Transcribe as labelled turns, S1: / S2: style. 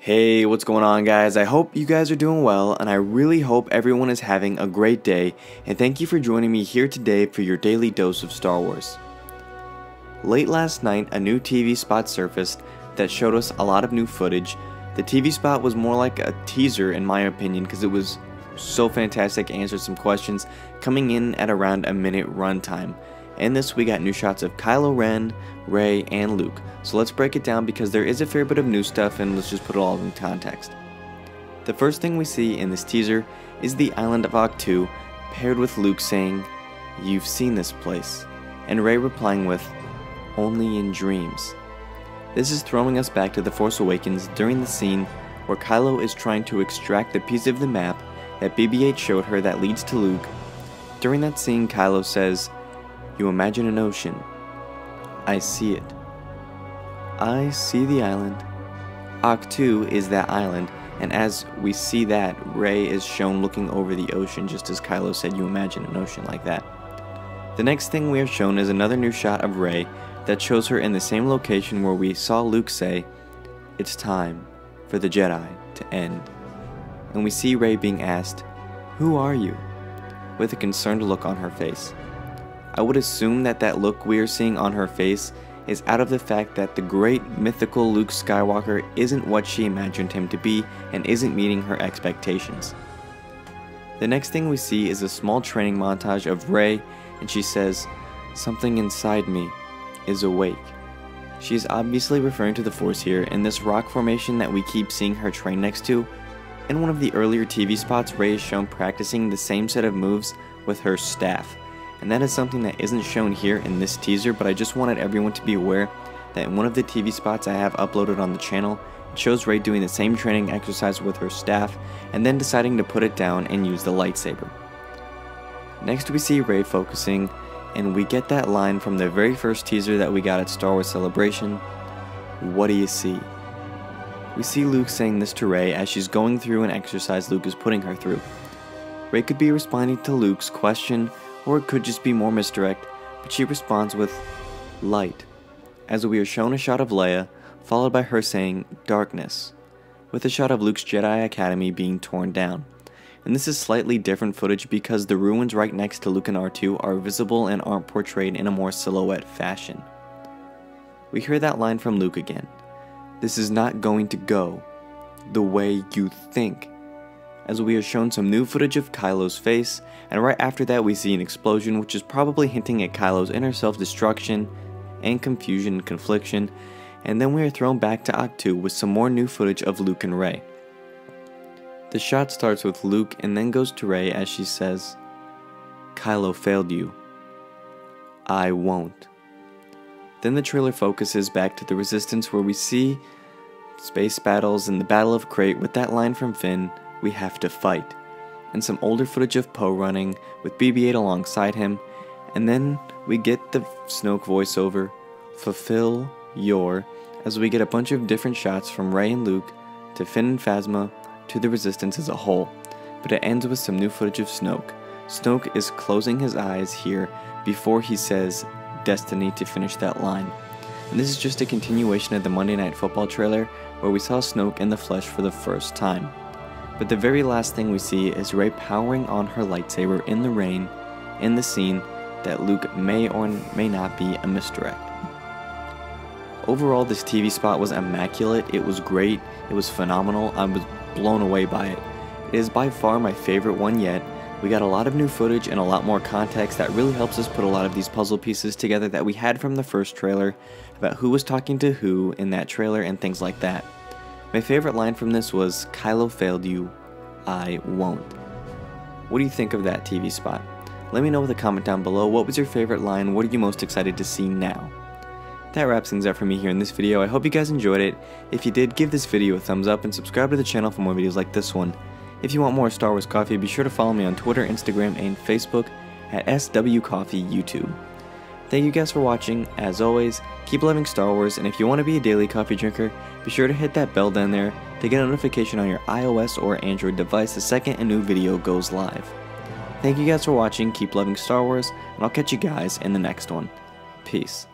S1: Hey, what's going on, guys? I hope you guys are doing well, and I really hope everyone is having a great day, and thank you for joining me here today for your daily dose of Star Wars. Late last night, a new TV spot surfaced that showed us a lot of new footage. The TV spot was more like a teaser in my opinion because it was so fantastic, answered some questions, coming in at around a minute runtime. In this, we got new shots of Kylo Ren, Rey, and Luke. So let's break it down because there is a fair bit of new stuff, and let's just put it all in context. The first thing we see in this teaser is the island of Ahch-To, paired with Luke saying, "You've seen this place," and Rey replying with, "Only in dreams." This is throwing us back to The Force Awakens during the scene where Kylo is trying to extract the piece of the map that BB-8 showed her that leads to Luke. During that scene, Kylo says, "You imagine an ocean. I see it. I see the island." Ahch-To is that island, and as we see that, Rey is shown looking over the ocean, just as Kylo said, "You imagine an ocean," like that. The next thing we are shown is another new shot of Rey that shows her in the same location where we saw Luke say, "It's time for the Jedi to end." And we see Rey being asked, "Who are you?" with a concerned look on her face. I would assume that that look we are seeing on her face is out of the fact that the great mythical Luke Skywalker isn't what she imagined him to be and isn't meeting her expectations. The next thing we see is a small training montage of Rey, and she says, "Something inside me is awake." She is obviously referring to the Force here in this rock formation that we keep seeing her train next to. In one of the earlier TV spots, Rey is shown practicing the same set of moves with her staff. And that is something that isn't shown here in this teaser, but I just wanted everyone to be aware that in one of the TV spots I have uploaded on the channel, it shows Rey doing the same training exercise with her staff, and then deciding to put it down and use the lightsaber. Next we see Rey focusing, and we get that line from the very first teaser that we got at Star Wars Celebration, "What do you see?" We see Luke saying this to Rey as she's going through an exercise Luke is putting her through. Rey could be responding to Luke's question, or it could just be more misdirect, but she responds with "light," as we are shown a shot of Leia, followed by her saying "darkness," with a shot of Luke's Jedi Academy being torn down. And this is slightly different footage because the ruins right next to Luke and R2 are visible and aren't portrayed in a more silhouette fashion. We hear that line from Luke again. "This is not going to go the way you think," as we are shown some new footage of Kylo's face, and right after that we see an explosion, which is probably hinting at Kylo's inner self-destruction and confusion and confliction, and then we are thrown back to Ahch-To with some more new footage of Luke and Rey. The shot starts with Luke and then goes to Rey as she says, "Kylo failed you. I won't." Then the trailer focuses back to the Resistance where we see space battles and the Battle of Crate with that line from Finn, "We have to fight," and some older footage of Poe running with BB-8 alongside him, and then we get the Snoke voiceover, "Fulfill your," as we get a bunch of different shots from Rey and Luke to Finn and Phasma to the Resistance as a whole, but it ends with some new footage of Snoke. Snoke is closing his eyes here before he says "Destiny" to finish that line. And this is just a continuation of the Monday Night Football trailer where we saw Snoke in the flesh for the first time. But the very last thing we see is Rey powering on her lightsaber in the rain in the scene that Luke may or may not be a misdirect. Overall, this TV spot was immaculate, it was great, it was phenomenal, I was blown away by it. It is by far my favorite one yet. We got a lot of new footage and a lot more context that really helps us put a lot of these puzzle pieces together that we had from the first trailer about who was talking to who in that trailer and things like that. My favorite line from this was, "Kylo failed you, I won't." What do you think of that TV spot? Let me know with a comment down below. What was your favorite line? What are you most excited to see now? That wraps things up for me here in this video. I hope you guys enjoyed it. If you did, give this video a thumbs up and subscribe to the channel for more videos like this one. If you want more Star Wars Coffee, be sure to follow me on Twitter, Instagram, and Facebook at SWCoffee YouTube. Thank you guys for watching. As always, keep loving Star Wars, and if you want to be a daily coffee drinker, be sure to hit that bell down there to get a notification on your iOS or Android device the second a new video goes live. Thank you guys for watching, keep loving Star Wars, and I'll catch you guys in the next one. Peace.